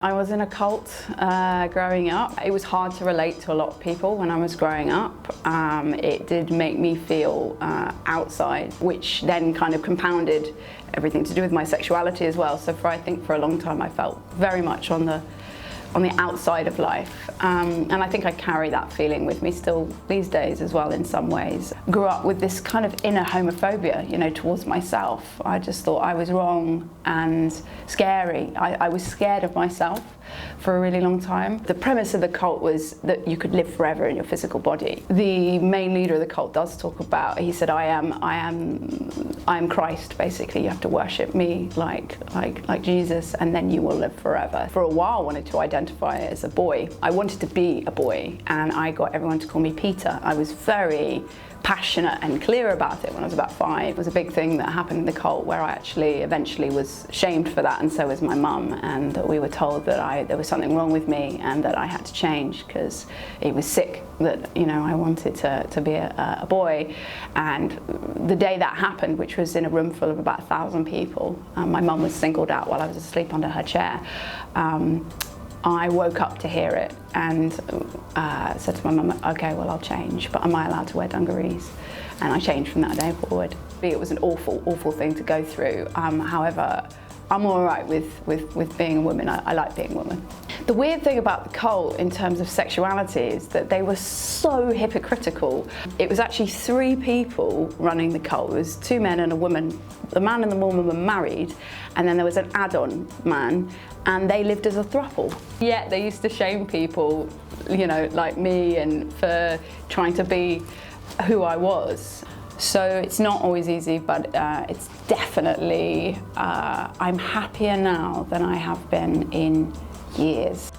I was in a cult growing up. It was hard to relate to a lot of people when I was growing up. It did make me feel outside, which then kind of compounded everything to do with my sexuality as well. So I think for a long time I felt very much on the outside of life. And I think I carry that feeling with me still these days as well in some ways. Grew up with this kind of inner homophobia, you know, towards myself. I just thought I was wrong and scary. I was scared of myself for a really long time. The premise of the cult was that you could live forever in your physical body. The main leader of the cult does talk about, he said, I am Christ, basically. You have to worship me like Jesus, and then you will live forever. For a while I wanted to identify as a boy. I wanted to be a boy, and I got everyone to call me Peter. I was very passionate and clear about it when I was about 5. It was a big thing that happened in the cult where I actually eventually was shamed for that, and so was my mum, and we were told that there was something wrong with me and that I had to change because it was sick that, you know, I wanted to be a boy. And the day that happened, which was in a room full of about 1,000 people, my mum was singled out while I was asleep under her chair. I woke up to hear it and said to my mum, okay, well, I'll change, but am I allowed to wear dungarees? And I changed from that day forward. It was an awful, awful thing to go through. However, I'm all right with being a woman. I like being a woman. The weird thing about the cult in terms of sexuality is that they were so hypocritical. It was actually 3 people running the cult. It was 2 men and a woman. The man and the woman were married, and then there was an add-on man, and they lived as a throuple. Yet they used to shame people, you know, like me, and for trying to be who I was. So it's not always easy, but it's definitely, I'm happier now than I have been in years.